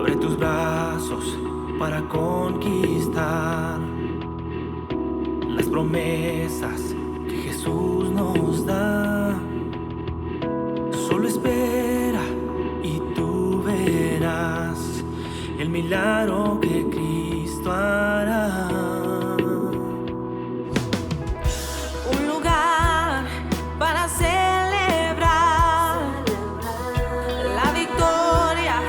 sobre tus brazos para conquistar las promesas que Jesús nos da. Solo espera y tú verás el milagro que Cristo hará. Un lugar para celebrar la victoria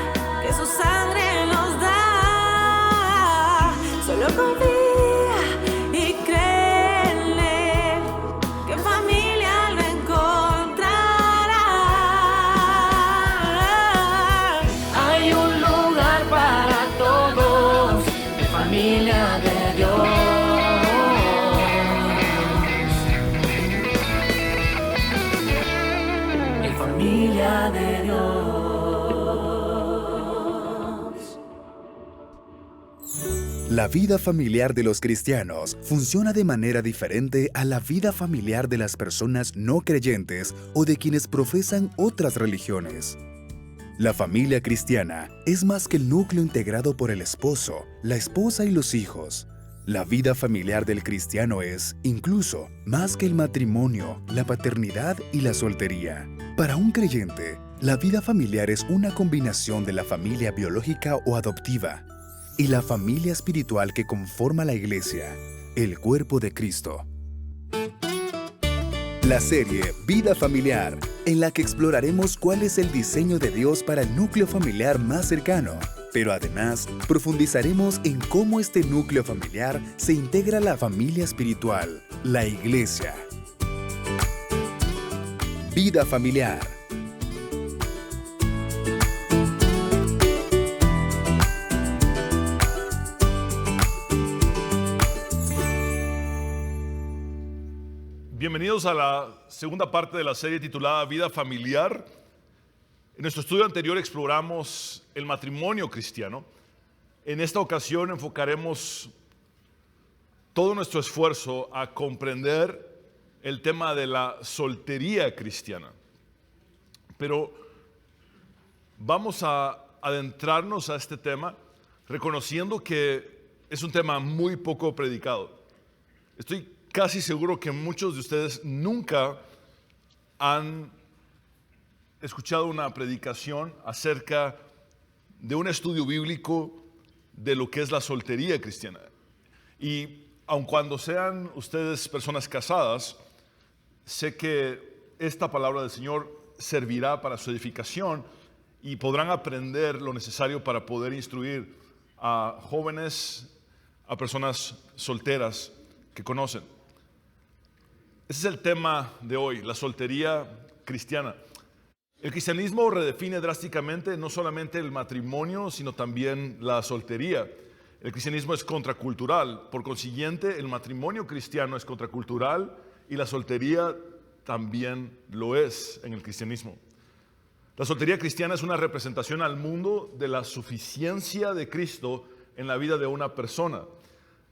que su sangre nos da. Solo confía y cree en Él, que en familia lo encontrará. Hay un lugar para todos, en familia de Dios. Familia de Dios. La vida familiar de los cristianos funciona de manera diferente a la vida familiar de las personas no creyentes o de quienes profesan otras religiones. La familia cristiana es más que el núcleo integrado por el esposo, la esposa y los hijos. La vida familiar del cristiano es, incluso, más que el matrimonio, la paternidad y la soltería. Para un creyente, la vida familiar es una combinación de la familia biológica o adoptiva y la familia espiritual que conforma la iglesia, el cuerpo de Cristo. La serie Vida Familiar, en la que exploraremos cuál es el diseño de Dios para el núcleo familiar más cercano, pero además profundizaremos en cómo este núcleo familiar se integra a la familia espiritual, la iglesia. Vida familiar. Bienvenidos a la segunda parte de la serie titulada Vida Familiar. En nuestro estudio anterior exploramos el matrimonio cristiano. En esta ocasión enfocaremos todo nuestro esfuerzo a comprender el tema de la soltería cristiana. Pero vamos a adentrarnos a este tema reconociendo que es un tema muy poco predicado. Estoy casi seguro que muchos de ustedes nunca han escuchado una predicación acerca de un estudio bíblico de lo que es la soltería cristiana. Y aun cuando sean ustedes personas casadas, sé que esta palabra del Señor servirá para su edificación y podrán aprender lo necesario para poder instruir a jóvenes, a personas solteras que conocen. Ese es el tema de hoy, la soltería cristiana. El cristianismo redefine drásticamente no solamente el matrimonio, sino también la soltería. El cristianismo es contracultural, por consiguiente, el matrimonio cristiano es contracultural y la soltería también lo es en el cristianismo. La soltería cristiana es una representación al mundo de la suficiencia de Cristo en la vida de una persona,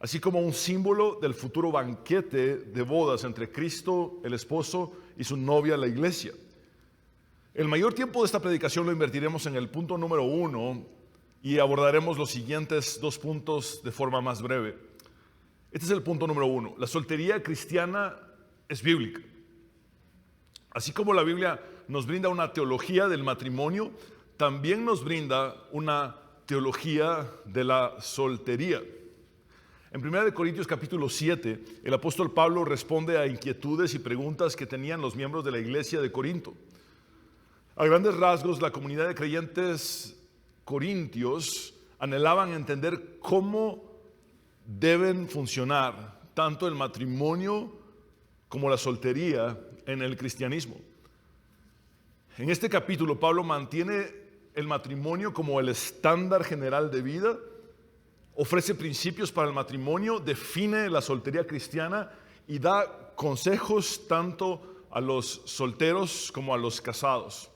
así como un símbolo del futuro banquete de bodas entre Cristo, el esposo, y su novia, la iglesia. El mayor tiempo de esta predicación lo invertiremos en el punto número 1 y abordaremos los siguientes 2 puntos de forma más breve. Este es el punto número 1. La soltería cristiana es bíblica. Así como la Biblia nos brinda una teología del matrimonio, también nos brinda una teología de la soltería. En 1 Corintios capítulo 7, el apóstol Pablo responde a inquietudes y preguntas que tenían los miembros de la iglesia de Corinto. A grandes rasgos, la comunidad de creyentes corintios anhelaban entender cómo deben funcionar tanto el matrimonio como la soltería en el cristianismo. En este capítulo, Pablo mantiene el matrimonio como el estándar general de vida, ofrece principios para el matrimonio, define la soltería cristiana y da consejos tanto a los solteros como a los casados.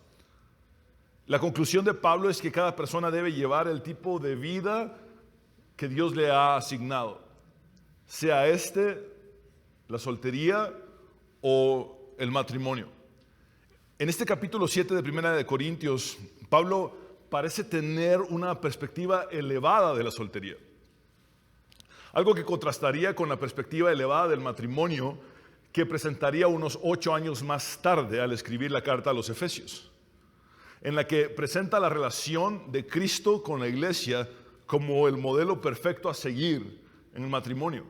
La conclusión de Pablo es que cada persona debe llevar el tipo de vida que Dios le ha asignado, sea la soltería o el matrimonio. En este capítulo 7 de 1 de Corintios, Pablo parece tener una perspectiva elevada de la soltería. Algo que contrastaría con la perspectiva elevada del matrimonio que presentaría unos 8 años más tarde al escribir la carta a los Efesios, en la que presenta la relación de Cristo con la iglesia como el modelo perfecto a seguir en el matrimonio.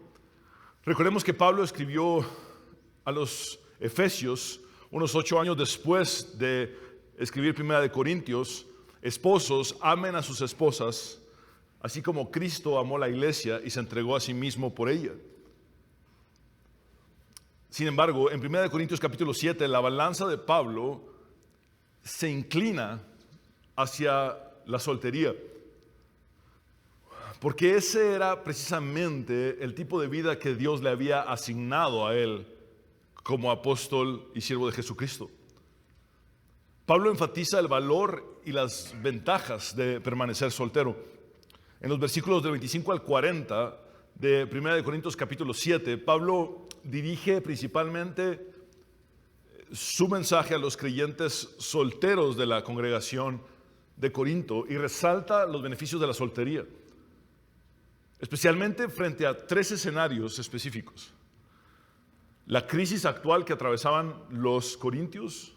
Recordemos que Pablo escribió a los Efesios unos 8 años después de escribir Primera de Corintios: esposos, amen a sus esposas, así como Cristo amó la iglesia y se entregó a sí mismo por ella. Sin embargo, en 1 Corintios capítulo 7, la balanza de Pablo se inclina hacia la soltería, porque ese era precisamente el tipo de vida que Dios le había asignado a él como apóstol y siervo de Jesucristo. Pablo enfatiza el valor y las ventajas de permanecer soltero. En los versículos del 25 al 40 de 1 Corintios capítulo 7, Pablo dirige principalmente su mensaje a los creyentes solteros de la congregación de Corinto y resalta los beneficios de la soltería, especialmente frente a 3 escenarios específicos: la crisis actual que atravesaban los corintios,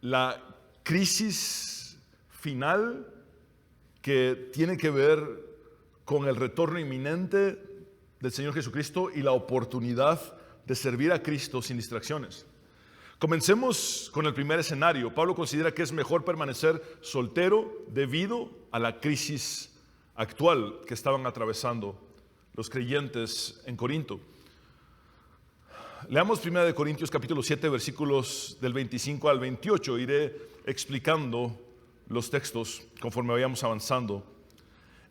la crisis final que tiene que ver con el retorno inminente del Señor Jesucristo y la oportunidad de servir a Cristo sin distracciones. Comencemos con el primer escenario. Pablo considera que es mejor permanecer soltero debido a la crisis actual que estaban atravesando los creyentes en Corinto. Leamos 1 Corintios capítulo 7, versículos del 25 al 28. Iré explicando los textos conforme vayamos avanzando.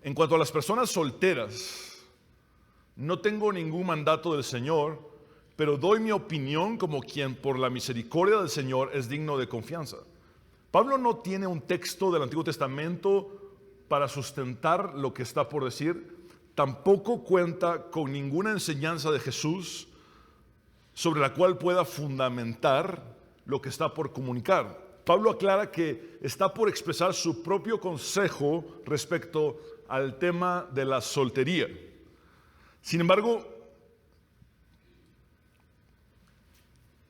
En cuanto a las personas solteras, no tengo ningún mandato del Señor, pero doy mi opinión como quien por la misericordia del Señor es digno de confianza. Pablo no tiene un texto del Antiguo Testamento para sustentar lo que está por decir. Tampoco cuenta con ninguna enseñanza de Jesús sobre la cual pueda fundamentar lo que está por comunicar. Pablo aclara que está por expresar su propio consejo respecto al tema de la soltería. Sin embargo,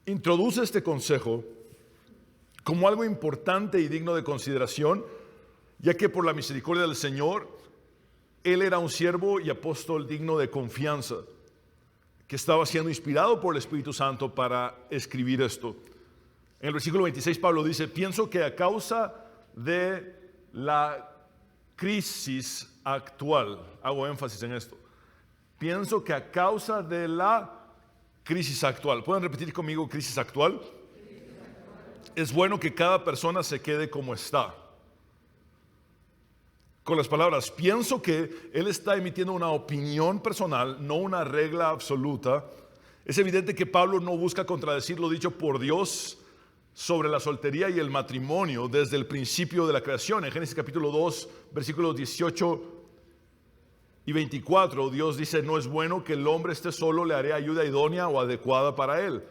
introduce este consejo como algo importante y digno de consideración, ya que por la misericordia del Señor, él era un siervo y apóstol digno de confianza, que estaba siendo inspirado por el Espíritu Santo para escribir esto. En el versículo 26 Pablo dice: pienso que a causa de la crisis actual, hago énfasis en esto, pienso que a causa de la crisis actual, ¿pueden repetir conmigo crisis actual? Es bueno que cada persona se quede como está. Con las palabras, pienso que él está emitiendo una opinión personal, no una regla absoluta. Es evidente que Pablo no busca contradecir lo dicho por Dios sobre la soltería y el matrimonio desde el principio de la creación. En Génesis capítulo 2, versículos 18 y 24, Dios dice: no es bueno que el hombre esté solo, le haré ayuda idónea o adecuada para él.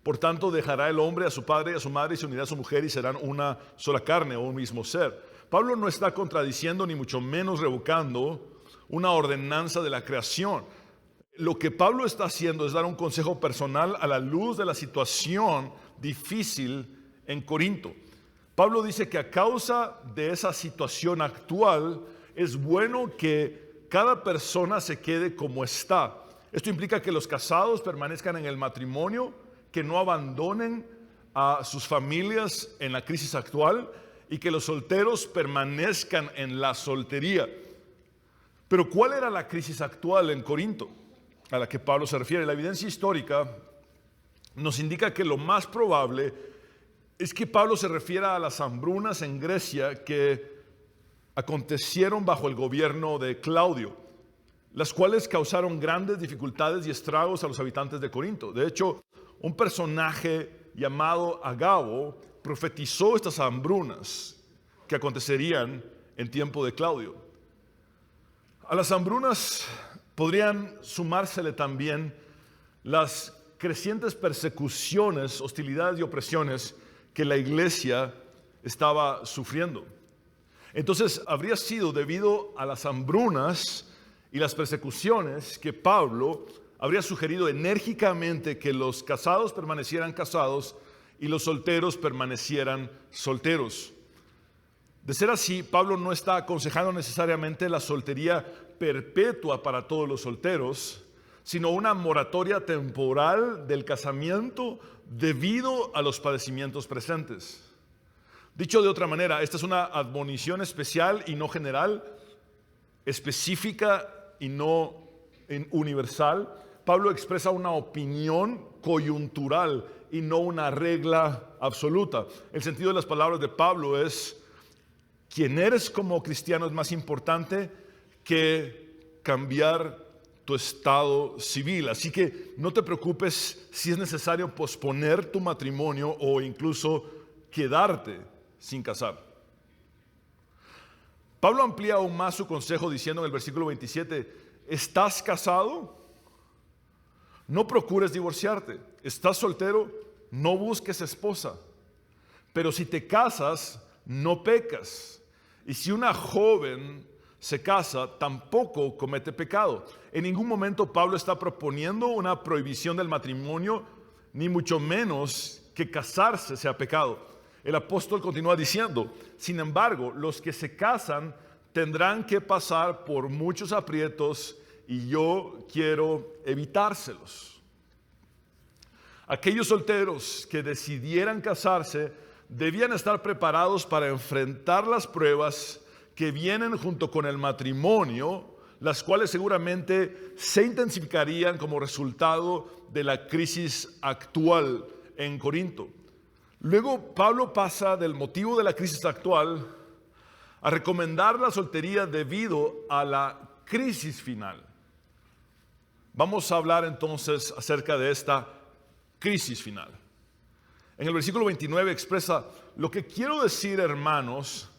Por tanto, dejará el hombre a su padre y a su madre y se unirá a su mujer y serán una sola carne o un mismo ser. Pablo no está contradiciendo ni mucho menos revocando una ordenanza de la creación. Lo que Pablo está haciendo es dar un consejo personal a la luz de la situación difícil en Corinto. Pablo dice que a causa de esa situación actual es bueno que cada persona se quede como está. Esto implica que los casados permanezcan en el matrimonio, que no abandonen a sus familias en la crisis actual y que los solteros permanezcan en la soltería. Pero ¿cuál era la crisis actual en Corinto a la que Pablo se refiere? La evidencia histórica nos indica que lo más probable es que Pablo se refiera a las hambrunas en Grecia que acontecieron bajo el gobierno de Claudio, las cuales causaron grandes dificultades y estragos a los habitantes de Corinto. De hecho, un personaje llamado Agabo profetizó estas hambrunas que acontecerían en tiempo de Claudio. A las hambrunas podrían sumársele también las crecientes persecuciones, hostilidades y opresiones que la iglesia estaba sufriendo. Entonces habría sido debido a las hambrunas y las persecuciones que Pablo habría sugerido enérgicamente que los casados permanecieran casados y los solteros permanecieran solteros. De ser así, Pablo no está aconsejando necesariamente la soltería perpetua para todos los solteros, sino una moratoria temporal del casamiento debido a los padecimientos presentes. Dicho de otra manera, esta es una admonición especial y no general, específica y no universal. Pablo expresa una opinión coyuntural y no una regla absoluta. El sentido de las palabras de Pablo es: quien eres como cristiano es más importante que cambiar tu estado civil. Así que no te preocupes si es necesario posponer tu matrimonio o incluso quedarte sin casar. Pablo amplía aún más su consejo diciendo en el versículo 27, ¿estás casado? No procures divorciarte. ¿Estás soltero? No busques esposa. Pero si te casas, no pecas. Y si una joven se casa, tampoco comete pecado. En ningún momento Pablo está proponiendo una prohibición del matrimonio, ni mucho menos que casarse sea pecado. El apóstol continúa diciendo, sin embargo, los que se casan tendrán que pasar por muchos aprietos y yo quiero evitárselos. Aquellos solteros que decidieran casarse debían estar preparados para enfrentar las pruebas que vienen junto con el matrimonio, las cuales seguramente se intensificarían como resultado de la crisis actual en Corinto. Luego Pablo pasa del motivo de la crisis actual a recomendar la soltería debido a la crisis final. Vamos a hablar entonces acerca de esta crisis final. En el versículo 29 expresa, lo que quiero decir, hermanos,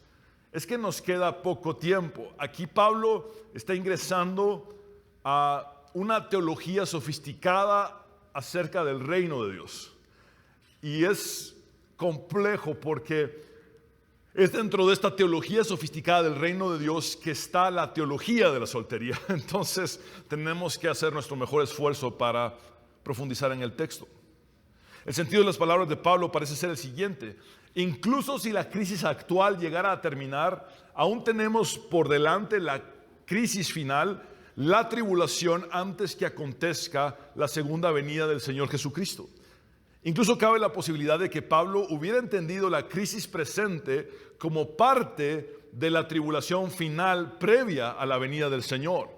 es que nos queda poco tiempo. Aquí Pablo está ingresando a una teología sofisticada acerca del reino de Dios. Y es complejo porque es dentro de esta teología sofisticada del reino de Dios que está la teología de la soltería. Entonces tenemos que hacer nuestro mejor esfuerzo para profundizar en el texto. El sentido de las palabras de Pablo parece ser el siguiente: incluso si la crisis actual llegara a terminar, aún tenemos por delante la crisis final, la tribulación, antes que acontezca la segunda venida del Señor Jesucristo. Incluso cabe la posibilidad de que Pablo hubiera entendido la crisis presente como parte de la tribulación final previa a la venida del Señor,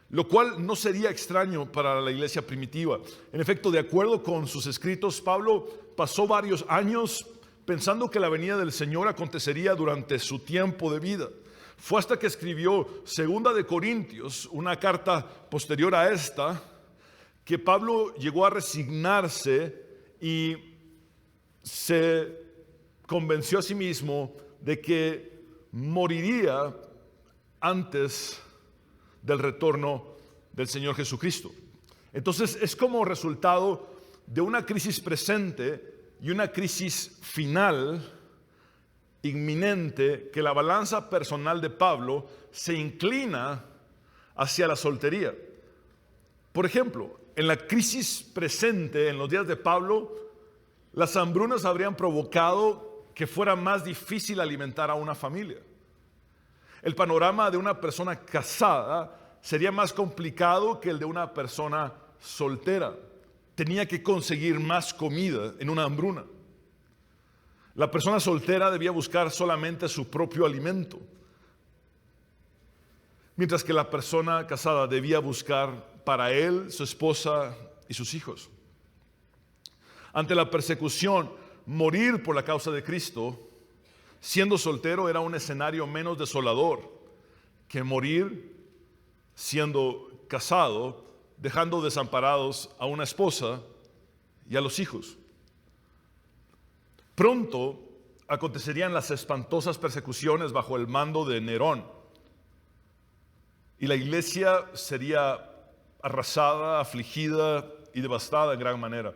lo cual no sería extraño para la iglesia primitiva. En efecto, de acuerdo con sus escritos, Pablo pasó varios años pensando que la venida del Señor acontecería durante su tiempo de vida. Fue hasta que escribió 2 de Corintios, una carta posterior a esta, que Pablo llegó a resignarse y se convenció a sí mismo de que moriría antes del retorno del Señor Jesucristo. Entonces es como resultado de una crisis presente y una crisis final inminente que la balanza personal de Pablo se inclina hacia la soltería. Por ejemplo, en la crisis presente, en los días de Pablo, las hambrunas habrían provocado que fuera más difícil alimentar a una familia. El panorama de una persona casada sería más complicado que el de una persona soltera. Tenía que conseguir más comida en una hambruna. La persona soltera debía buscar solamente su propio alimento, mientras que la persona casada debía buscar para él, su esposa y sus hijos. Ante la persecución, morir por la causa de Cristo, siendo soltero, era un escenario menos desolador que morir siendo casado, dejando desamparados a una esposa y a los hijos. Pronto acontecerían las espantosas persecuciones bajo el mando de Nerón, y la iglesia sería arrasada, afligida y devastada en gran manera.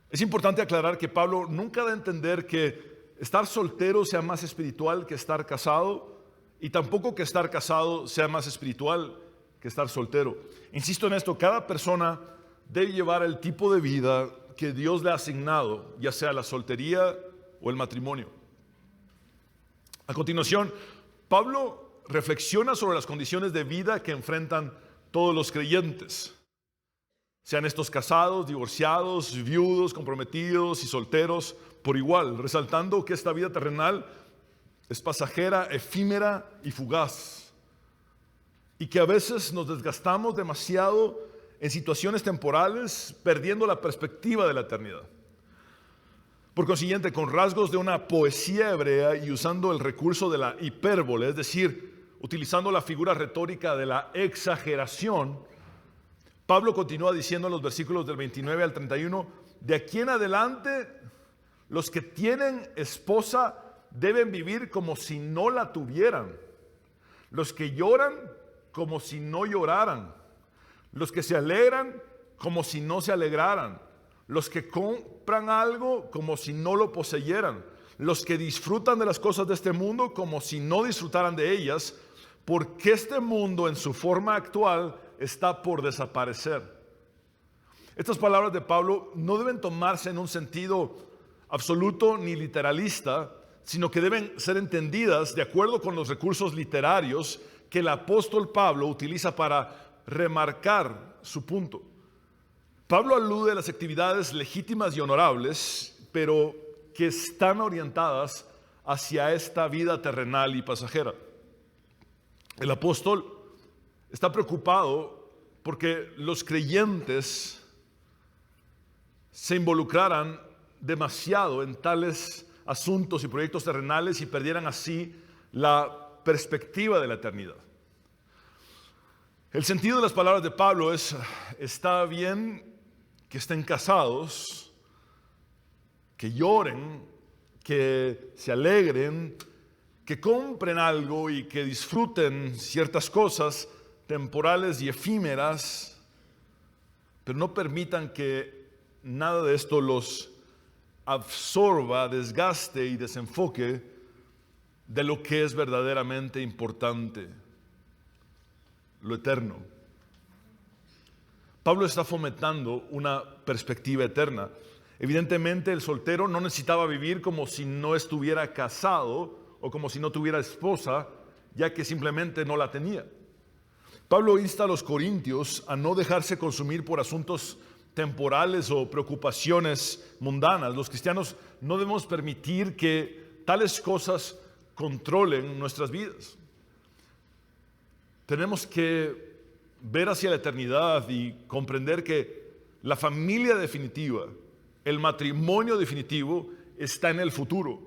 Es importante aclarar que Pablo nunca da a entender que estar soltero sea más espiritual que estar casado, y tampoco que estar casado sea más espiritual que estar soltero. Insisto en esto, cada persona debe llevar el tipo de vida que Dios le ha asignado, ya sea la soltería o el matrimonio. A continuación, Pablo reflexiona sobre las condiciones de vida que enfrentan todos los creyentes, sean estos casados, divorciados, viudos, comprometidos y solteros por igual, resaltando que esta vida terrenal es pasajera, efímera y fugaz, y que a veces nos desgastamos demasiado en situaciones temporales, perdiendo la perspectiva de la eternidad. Por consiguiente, con rasgos de una poesía hebrea y usando el recurso de la hipérbole, es decir, utilizando la figura retórica de la exageración, Pablo continúa diciendo en los versículos del 29 al 31, de aquí en adelante, los que tienen esposa deben vivir como si no la tuvieran, los que lloran como si no lloraran, los que se alegran como si no se alegraran, los que compran algo como si no lo poseyeran, los que disfrutan de las cosas de este mundo como si no disfrutaran de ellas, porque este mundo en su forma actual está por desaparecer. Estas palabras de Pablo no deben tomarse en un sentido absoluto ni literalista, sino que deben ser entendidas de acuerdo con los recursos literarios que el apóstol Pablo utiliza para remarcar su punto. Pablo alude a las actividades legítimas y honorables, pero que están orientadas hacia esta vida terrenal y pasajera. El apóstol está preocupado porque los creyentes se involucraran demasiado en tales asuntos y proyectos terrenales y perdieran así la perspectiva de la eternidad. El sentido de las palabras de Pablo es: está bien que estén casados, que lloren, que se alegren, que compren algo y que disfruten ciertas cosas temporales y efímeras, pero no permitan que nada de esto los absorba, desgaste y desenfoque de lo que es verdaderamente importante, lo eterno. Pablo está fomentando una perspectiva eterna. Evidentemente, el soltero no necesitaba vivir como si no estuviera casado o como si no tuviera esposa, ya que simplemente no la tenía. Pablo insta a los corintios a no dejarse consumir por asuntos temporales o preocupaciones mundanas. Los cristianos no debemos permitir que tales cosas controlen nuestras vidas. Tenemos que ver hacia la eternidad y comprender que la familia definitiva, el matrimonio definitivo, está en el futuro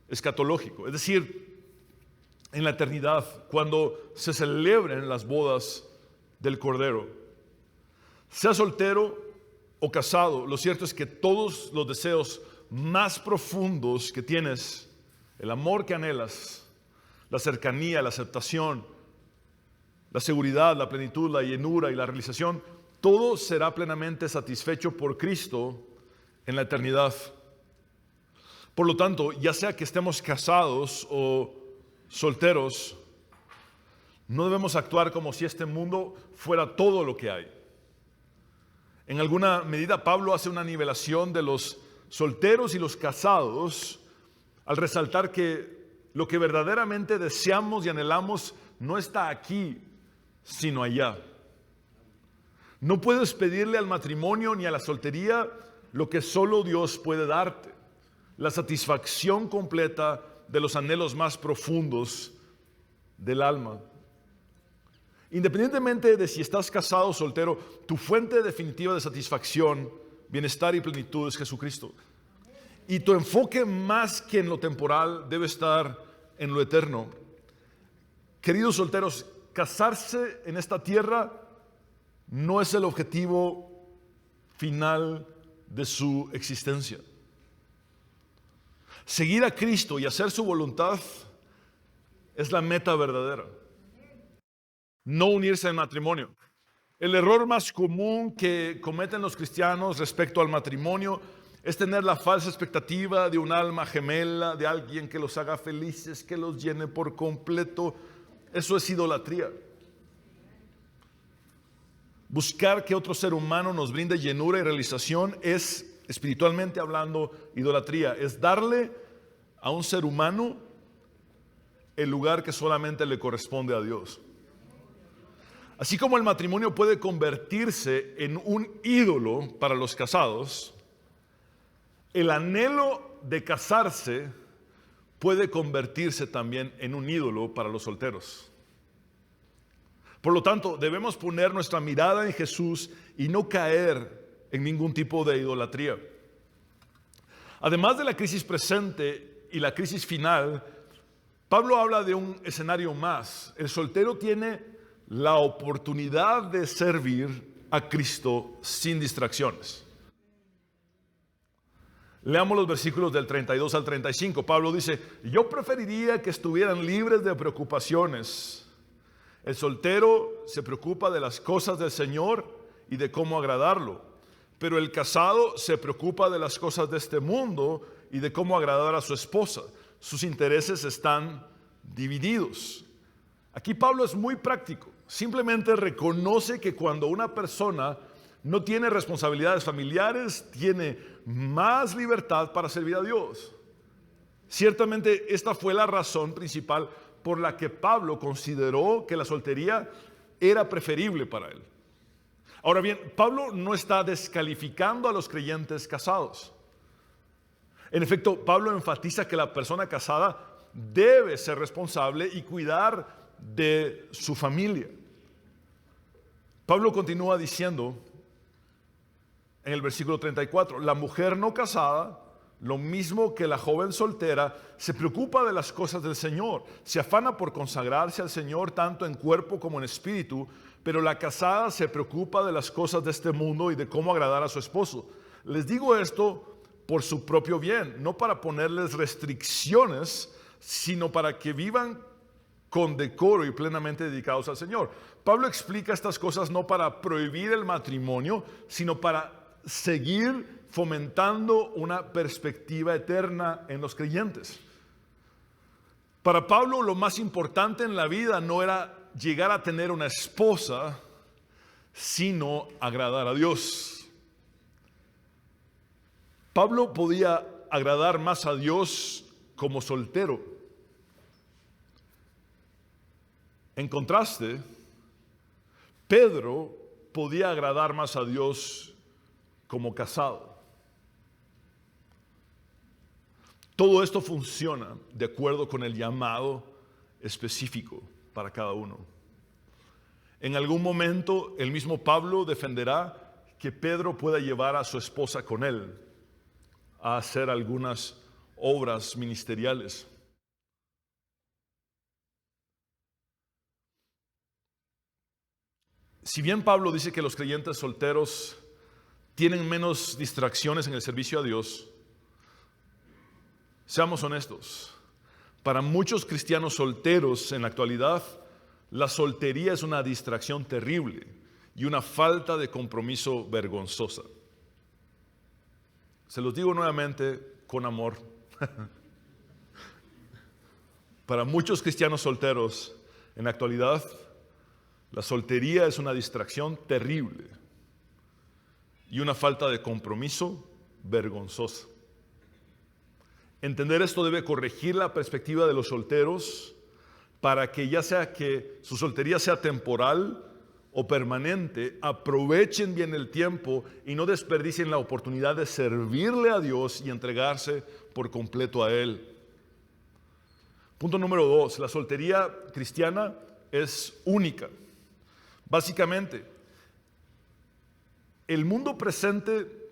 escatológico, es decir, en la eternidad, cuando se celebren las bodas del Cordero. Sea soltero o casado, lo cierto es que todos los deseos más profundos que tienes, el amor que anhelas, la cercanía, la aceptación, la seguridad, la plenitud, la llenura y la realización, todo será plenamente satisfecho por Cristo en la eternidad. Por lo tanto, ya sea que estemos casados o solteros, no debemos actuar como si este mundo fuera todo lo que hay. En alguna medida, Pablo hace una nivelación de los solteros y los casados al resaltar que lo que verdaderamente deseamos y anhelamos no está aquí, sino allá. No puedes pedirle al matrimonio ni a la soltería lo que solo Dios puede darte: la satisfacción completa de los anhelos más profundos del alma. Independientemente de si estás casado o soltero, tu fuente definitiva de satisfacción, bienestar y plenitud es Jesucristo. Y tu enfoque, más que en lo temporal, debe estar en lo eterno. Queridos solteros, casarse en esta tierra no es el objetivo final de su existencia. Seguir a Cristo y hacer su voluntad es la meta verdadera. No unirse en matrimonio. El error más común que cometen los cristianos respecto al matrimonio Es tener la falsa expectativa de un alma gemela, de alguien que los haga felices, que los llene por completo. Eso es idolatría. Buscar que otro ser humano nos brinde llenura y realización es, espiritualmente hablando, idolatría. Es darle a un ser humano el lugar que solamente le corresponde a Dios. Así como el matrimonio puede convertirse en un ídolo para los casados, el anhelo de casarse puede convertirse también en un ídolo para los solteros. Por lo tanto, debemos poner nuestra mirada en Jesús y no caer en ningún tipo de idolatría. Además de la crisis presente y la crisis final, Pablo habla de un escenario más. El soltero tiene la oportunidad de servir a Cristo sin distracciones. Leamos los versículos del 32 al 35. Pablo dice: yo preferiría que estuvieran libres de preocupaciones. El soltero se preocupa de las cosas del Señor y de cómo agradarlo, pero el casado se preocupa de las cosas de este mundo y de cómo agradar a su esposa. Sus intereses están divididos. Aquí Pablo es muy práctico. Simplemente reconoce que cuando una persona no tiene responsabilidades familiares, tiene más libertad para servir a Dios. Ciertamente esta fue la razón principal por la que Pablo consideró que la soltería era preferible para él. Ahora bien, Pablo no está descalificando a los creyentes casados. En efecto, Pablo enfatiza que la persona casada debe ser responsable y cuidar de su familia. Pablo continúa diciendo en el versículo 34, la mujer no casada, lo mismo que la joven soltera, se preocupa de las cosas del Señor, se afana por consagrarse al Señor tanto en cuerpo como en espíritu, pero la casada se preocupa de las cosas de este mundo y de cómo agradar a su esposo. Les digo esto por su propio bien, no para ponerles restricciones, sino para que vivan con decoro y plenamente dedicados al Señor. Pablo explica estas cosas no para prohibir el matrimonio, sino para seguir fomentando una perspectiva eterna en los creyentes. Para Pablo, lo más importante en la vida no era llegar a tener una esposa, sino agradar a Dios. Pablo podía agradar más a Dios como soltero. En contraste, Pedro podía agradar más a Dios como casado. Todo esto funciona de acuerdo con el llamado específico para cada uno. En algún momento el mismo Pablo defenderá que Pedro pueda llevar a su esposa con él a hacer algunas obras ministeriales. Si bien Pablo dice que los creyentes solteros tienen menos distracciones en el servicio a Dios, seamos honestos, para muchos cristianos solteros en la actualidad, la soltería es una distracción terrible y una falta de compromiso vergonzosa. Se los digo nuevamente con amor. Para muchos cristianos solteros en la actualidad, la soltería es una distracción terrible y una falta de compromiso vergonzosa. Entender esto debe corregir la perspectiva de los solteros para que ya sea que su soltería sea temporal o permanente, aprovechen bien el tiempo y no desperdicien la oportunidad de servirle a Dios y entregarse por completo a Él. Punto número 2, la soltería cristiana es única. Básicamente, el mundo presente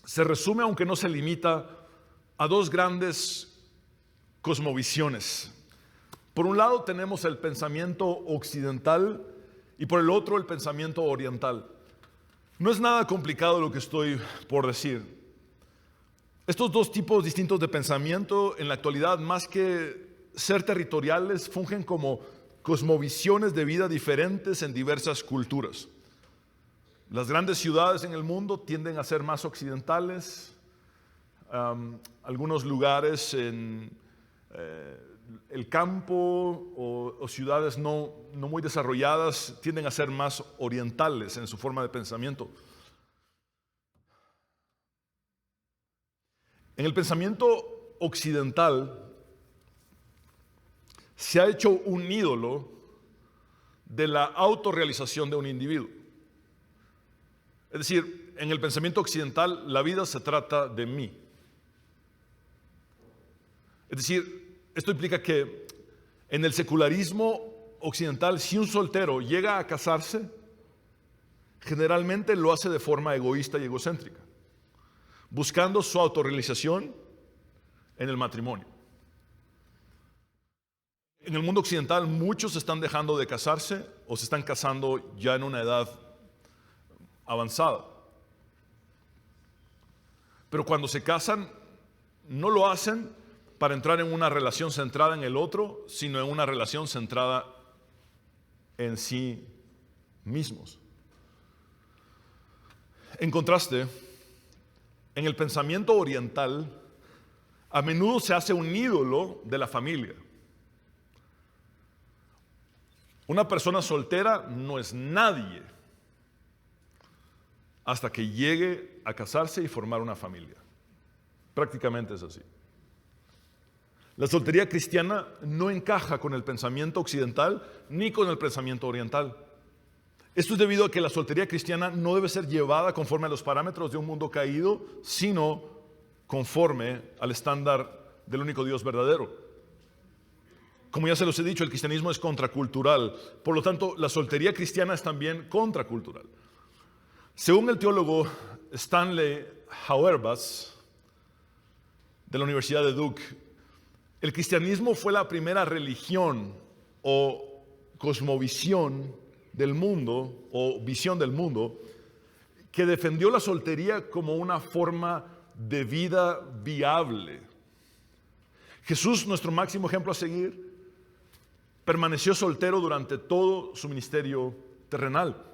se resume, aunque no se limita, a dos grandes cosmovisiones. Por un lado tenemos el pensamiento occidental y por el otro el pensamiento oriental. No es nada complicado lo que estoy por decir. Estos dos tipos distintos de pensamiento en la actualidad, más que ser territoriales, fungen como cosmovisiones de vida diferentes en diversas culturas. Las grandes ciudades en el mundo tienden a ser más occidentales. Algunos lugares en el campo o ciudades no muy desarrolladas tienden a ser más orientales en su forma de pensamiento. En el pensamiento occidental se ha hecho un ídolo de la autorrealización de un individuo. Es decir, en el pensamiento occidental la vida se trata de mí. Es decir, esto implica que en el secularismo occidental, si un soltero llega a casarse, generalmente lo hace de forma egoísta y egocéntrica, buscando su autorrealización en el matrimonio. En el mundo occidental muchos están dejando de casarse o se están casando ya en una edad avanzada. Pero cuando se casan, no lo hacen para entrar en una relación centrada en el otro, sino en una relación centrada en sí mismos. En contraste, en el pensamiento oriental, a menudo se hace un ídolo de la familia. Una persona soltera no es nadie hasta que llegue a casarse y formar una familia. Prácticamente es así. La soltería cristiana no encaja con el pensamiento occidental ni con el pensamiento oriental. Esto es debido a que la soltería cristiana no debe ser llevada conforme a los parámetros de un mundo caído, sino conforme al estándar del único Dios verdadero. Como ya se los he dicho, el cristianismo es contracultural. Por lo tanto, la soltería cristiana es también contracultural. Según el teólogo Stanley Hauerwas, de la Universidad de Duke, el cristianismo fue la primera religión o cosmovisión del mundo, o visión del mundo, que defendió la soltería como una forma de vida viable. Jesús, nuestro máximo ejemplo a seguir, permaneció soltero durante todo su ministerio terrenal.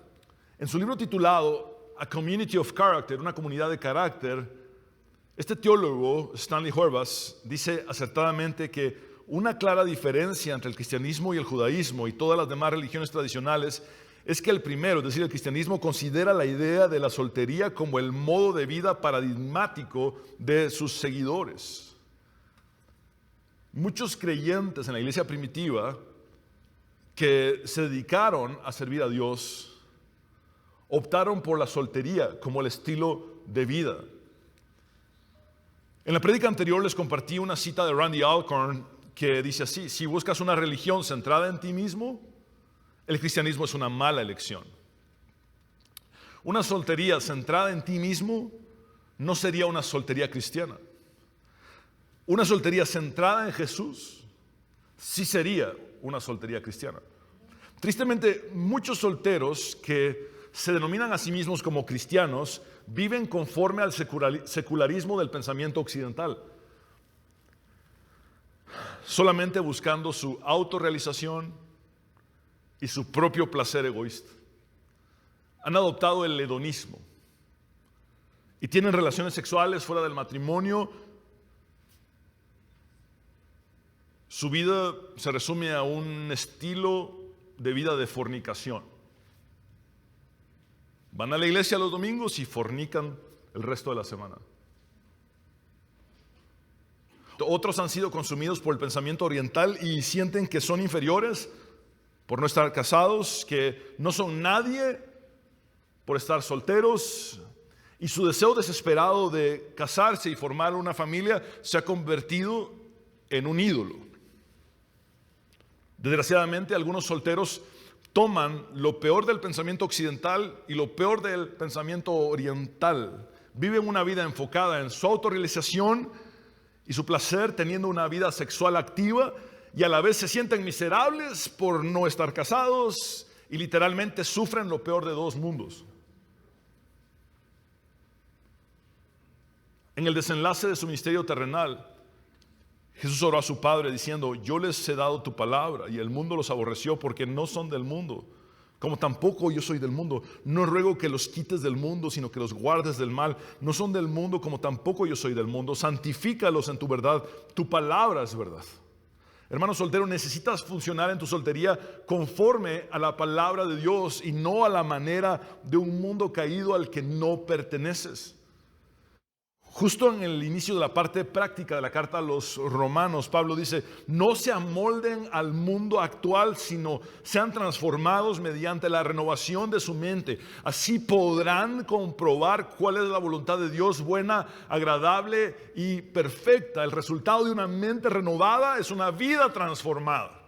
En su libro titulado A Community of Character, una comunidad de carácter, este teólogo, Stanley Hauerwas, dice acertadamente que una clara diferencia entre el cristianismo y el judaísmo y todas las demás religiones tradicionales es que el primero, es decir, el cristianismo, considera la idea de la soltería como el modo de vida paradigmático de sus seguidores. Muchos creyentes en la iglesia primitiva que se dedicaron a servir a Dios optaron por la soltería como el estilo de vida. En la prédica anterior les compartí una cita de Randy Alcorn que dice así: si buscas una religión centrada en ti mismo, el cristianismo es una mala elección. Una soltería centrada en ti mismo no sería una soltería cristiana. Una soltería centrada en Jesús sí sería una soltería cristiana. Tristemente, muchos solteros que se denominan a sí mismos como cristianos viven conforme al secularismo del pensamiento occidental, solamente buscando su autorrealización y su propio placer egoísta. Han adoptado el hedonismo y tienen relaciones sexuales fuera del matrimonio. Su vida se resume a un estilo de vida de fornicación. Van a la iglesia los domingos y fornican el resto de la semana. Otros han sido consumidos por el pensamiento oriental y sienten que son inferiores por no estar casados, que no son nadie por estar solteros, y su deseo desesperado de casarse y formar una familia se ha convertido en un ídolo. Desgraciadamente, algunos solteros toman lo peor del pensamiento occidental y lo peor del pensamiento oriental. Viven una vida enfocada en su autorrealización y su placer, teniendo una vida sexual activa, y a la vez se sienten miserables por no estar casados y literalmente sufren lo peor de dos mundos. En el desenlace de su ministerio terrenal, Jesús oró a su Padre diciendo: yo les he dado tu palabra y el mundo los aborreció porque no son del mundo, como tampoco yo soy del mundo. No ruego que los quites del mundo, sino que los guardes del mal. No son del mundo, como tampoco yo soy del mundo. Santifícalos en tu verdad. Tu palabra es verdad. Hermano soltero, necesitas funcionar en tu soltería conforme a la palabra de Dios y no a la manera de un mundo caído al que no perteneces. Justo en el inicio de la parte práctica de la carta a los romanos, Pablo dice, no se amolden al mundo actual, sino sean transformados mediante la renovación de su mente. Así podrán comprobar cuál es la voluntad de Dios, buena, agradable y perfecta. El resultado de una mente renovada es una vida transformada.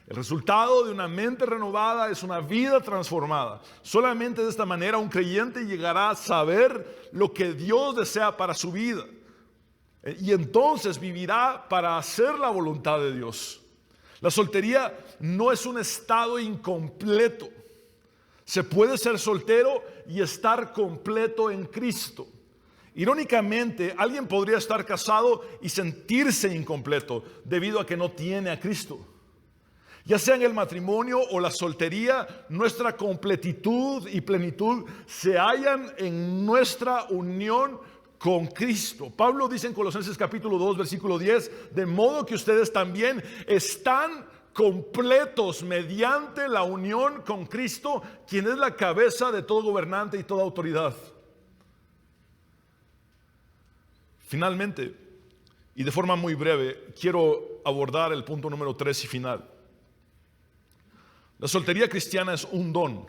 El resultado de una mente renovada es una vida transformada. Solamente de esta manera un creyente llegará a saber lo que Dios desea para su vida. Y entonces vivirá para hacer la voluntad de Dios. La soltería no es un estado incompleto. Se puede ser soltero y estar completo en Cristo. Irónicamente, alguien podría estar casado y sentirse incompleto debido a que no tiene a Cristo. Ya sea en el matrimonio o la soltería, nuestra completitud y plenitud se hallan en nuestra unión con Cristo. Pablo dice en Colosenses capítulo 2, versículo 10, de modo que ustedes también están completos mediante la unión con Cristo, quien es la cabeza de todo gobernante y toda autoridad. Finalmente, y de forma muy breve, quiero abordar el punto número 3 y final. La soltería cristiana es un don.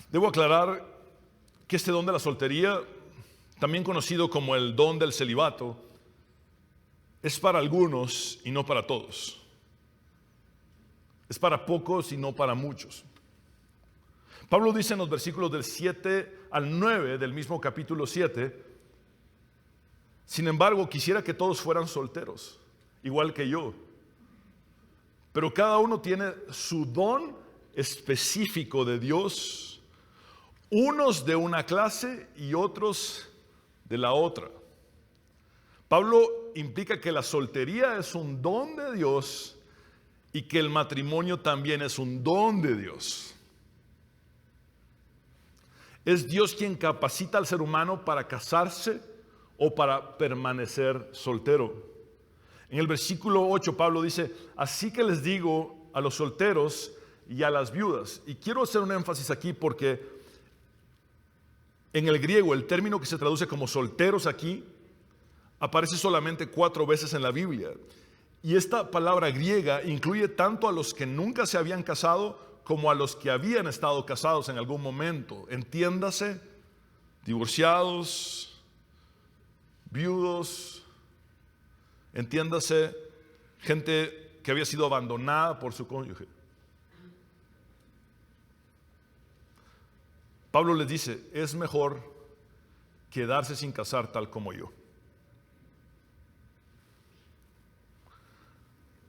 Debo aclarar que este don de la soltería, también conocido como el don del celibato, es para algunos y no para todos. Es para pocos y no para muchos. Pablo dice en los versículos del 7 al 9 del mismo capítulo 7, sin embargo, quisiera que todos fueran solteros, igual que yo. Pero cada uno tiene su don específico de Dios, unos de una clase y otros de la otra. Pablo implica que la soltería es un don de Dios y que el matrimonio también es un don de Dios. Es Dios quien capacita al ser humano para casarse o para permanecer soltero. En el versículo 8 Pablo dice, así que les digo a los solteros y a las viudas. Y quiero hacer un énfasis aquí porque en el griego el término que se traduce como solteros aquí aparece solamente 4 veces en la Biblia. Y esta palabra griega incluye tanto a los que nunca se habían casado como a los que habían estado casados en algún momento. Entiéndase, divorciados, viudos. Entiéndase, gente que había sido abandonada por su cónyuge. Pablo les dice, es mejor quedarse sin casar tal como yo.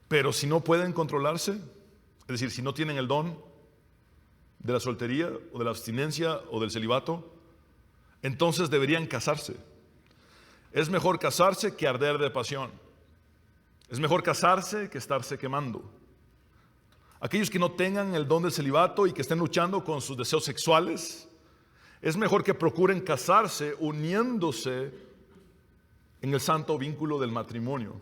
Pero si no pueden controlarse, es decir, si no tienen el don de la soltería o de la abstinencia o del celibato, entonces deberían casarse. Es mejor casarse que arder de pasión. Es mejor casarse que estarse quemando. Aquellos que no tengan el don del celibato y que estén luchando con sus deseos sexuales, es mejor que procuren casarse uniéndose en el santo vínculo del matrimonio.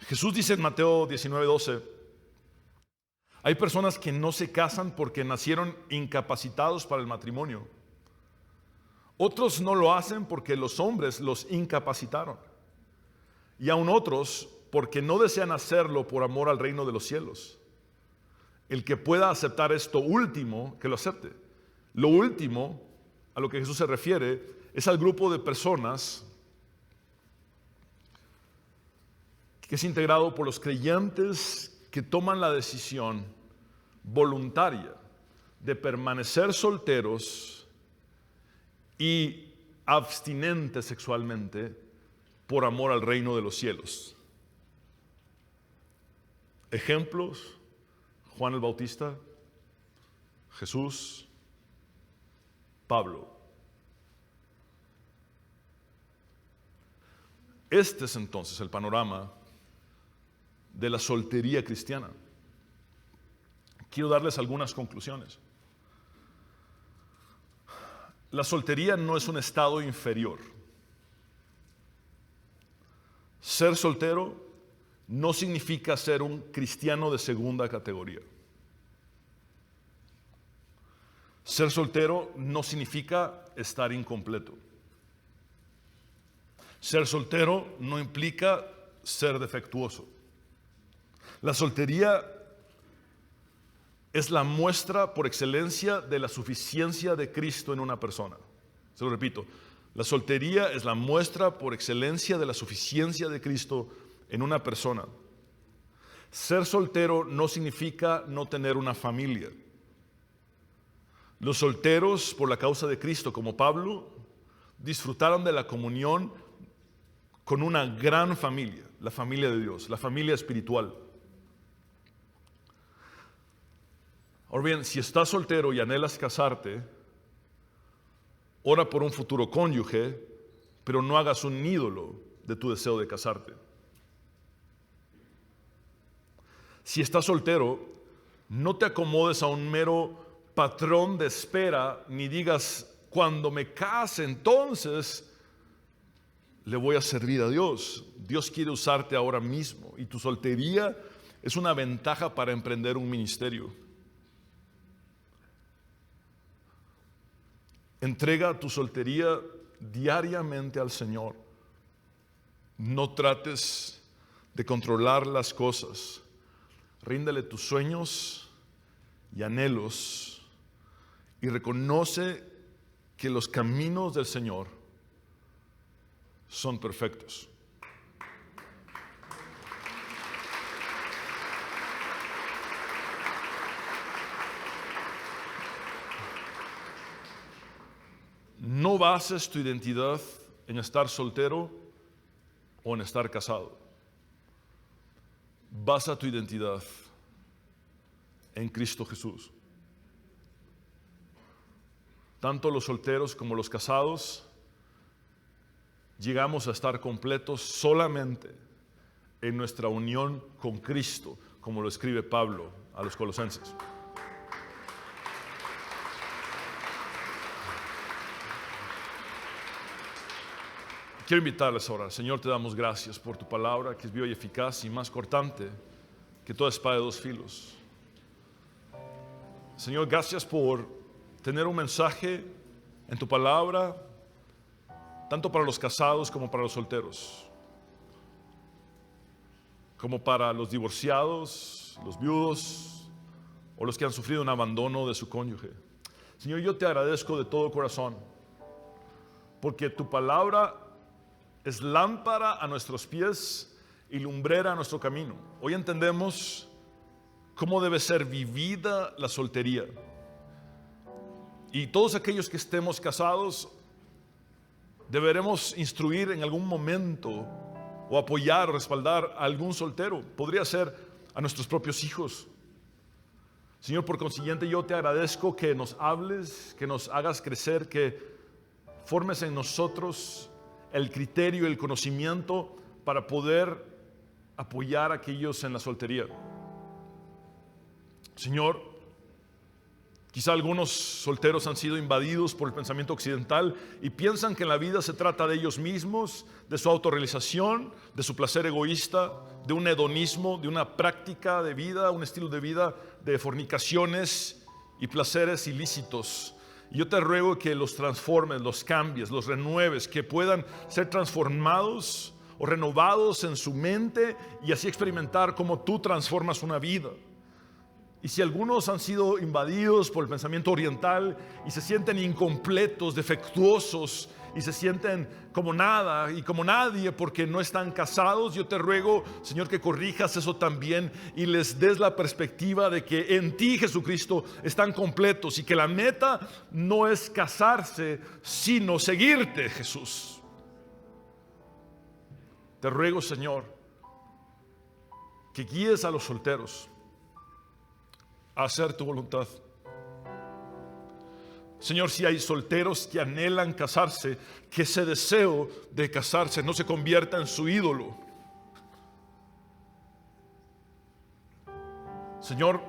Jesús dice en Mateo 19:12, hay personas que no se casan porque nacieron incapacitados para el matrimonio. Otros no lo hacen porque los hombres los incapacitaron. Y aún otros porque no desean hacerlo por amor al reino de los cielos. El que pueda aceptar esto último, que lo acepte. Lo último a lo que Jesús se refiere es al grupo de personas que es integrado por los creyentes que toman la decisión voluntaria de permanecer solteros y abstinentes sexualmente por amor al reino de los cielos. Ejemplos: Juan el Bautista, Jesús, Pablo. Este es entonces el panorama de la soltería cristiana. Quiero darles algunas conclusiones. La soltería no es un estado inferior. Ser soltero no significa ser un cristiano de segunda categoría. Ser soltero no significa estar incompleto. Ser soltero no implica ser defectuoso. La soltería es la muestra por excelencia de la suficiencia de Cristo en una persona. Se lo repito, la soltería es la muestra por excelencia de la suficiencia de Cristo en una persona. Ser soltero no significa no tener una familia. Los solteros, por la causa de Cristo, como Pablo, disfrutaron de la comunión con una gran familia, la familia de Dios, la familia espiritual. Ahora bien, si estás soltero y anhelas casarte, ora por un futuro cónyuge, pero no hagas un ídolo de tu deseo de casarte. Si estás soltero, no te acomodes a un mero patrón de espera, ni digas, cuando me case, entonces le voy a servir a Dios. Dios quiere usarte ahora mismo y tu soltería es una ventaja para emprender un ministerio. Entrega tu soltería diariamente al Señor. No trates de controlar las cosas. Ríndele tus sueños y anhelos y reconoce que los caminos del Señor son perfectos. No bases tu identidad en estar soltero o en estar casado. Basa tu identidad en Cristo Jesús. Tanto los solteros como los casados llegamos a estar completos solamente en nuestra unión con Cristo, como lo escribe Pablo a los Colosenses. Quiero invitarles a orar. Señor, te damos gracias por tu palabra, que es viva y eficaz y más cortante que toda espada de dos filos. Señor, gracias por tener un mensaje en tu palabra, tanto para los casados como para los solteros, como para los divorciados, los viudos o los que han sufrido un abandono de su cónyuge. Señor, yo te agradezco de todo corazón, porque tu palabra es lámpara a nuestros pies y lumbrera a nuestro camino. Hoy entendemos cómo debe ser vivida la soltería. Y todos aquellos que estemos casados deberemos instruir en algún momento o apoyar o respaldar a algún soltero. Podría ser a nuestros propios hijos. Señor, por consiguiente, yo te agradezco que nos hables, que nos hagas crecer, que formes en nosotros el criterio y el conocimiento para poder apoyar a aquellos en la soltería. Señor, quizá algunos solteros han sido invadidos por el pensamiento occidental y piensan que en la vida se trata de ellos mismos, de su autorrealización, de su placer egoísta, de un hedonismo, de una práctica de vida, un estilo de vida de fornicaciones y placeres ilícitos. Y yo te ruego que los transformes, los cambies, los renueves, que puedan ser transformados o renovados en su mente y así experimentar cómo tú transformas una vida. Y si algunos han sido invadidos por el pensamiento oriental y se sienten incompletos, defectuosos y se sienten como nada y como nadie porque no están casados, yo te ruego, Señor, que corrijas eso también y les des la perspectiva de que en ti, Jesucristo, están completos y que la meta no es casarse, sino seguirte, Jesús. Te ruego, Señor, que guíes a los solteros a hacer tu voluntad. Señor, si hay solteros que anhelan casarse, que ese deseo de casarse no se convierta en su ídolo. Señor,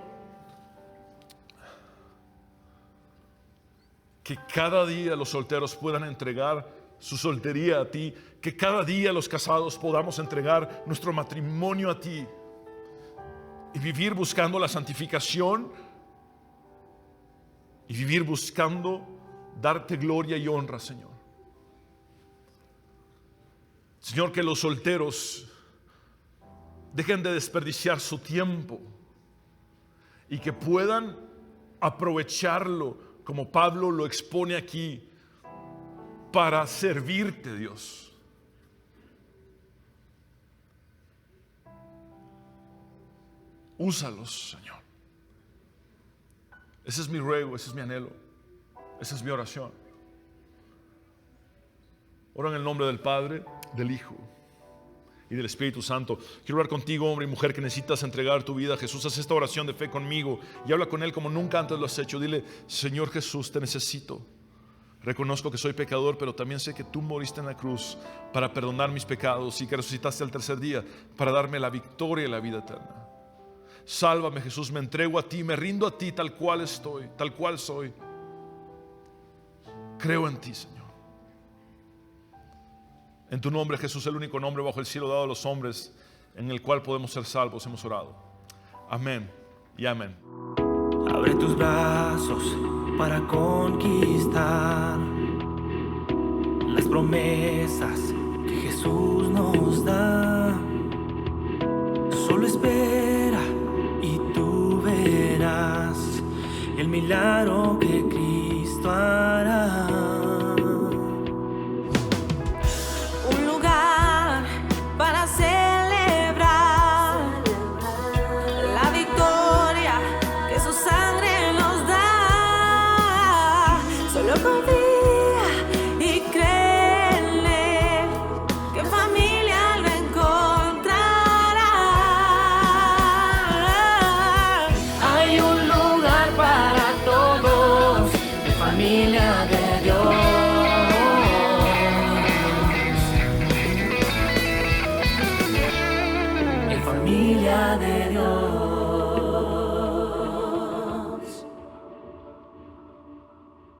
que cada día los solteros puedan entregar su soltería a ti, que cada día los casados podamos entregar nuestro matrimonio a ti y vivir buscando la santificación y vivir buscando darte gloria y honra, Señor. Señor, que los solteros dejen de desperdiciar su tiempo y que puedan aprovecharlo, como Pablo lo expone aquí, para servirte, Dios. Úsalos, Señor. Ese es mi ruego, ese es mi anhelo, esa es mi oración. Oro en el nombre del Padre, del Hijo y del Espíritu Santo. Quiero hablar contigo, hombre y mujer, que necesitas entregar tu vida a Jesús. Haz esta oración de fe conmigo y habla con Él como nunca antes lo has hecho. Dile: Señor Jesús, te necesito. Reconozco que soy pecador, pero también sé que tú moriste en la cruz para perdonar mis pecados y que resucitaste al tercer día para darme la victoria y la vida eterna. Sálvame, Jesús, me entrego a ti, me rindo a ti tal cual estoy, tal cual soy. Creo en ti, Señor. En tu nombre, Jesús, el único nombre bajo el cielo dado a los hombres en el cual podemos ser salvos, hemos orado. Amén y amén. Abre tus brazos para conquistar las promesas que Jesús nos da. Solo espera y tú verás el milagro que Cristo hará. Un lugar para celebrar la victoria que su sangre nos da. Solo confía y cree en Él, que familia lo encontrará. Hay un lugar para todos, de familia de Dios. Familia de Dios.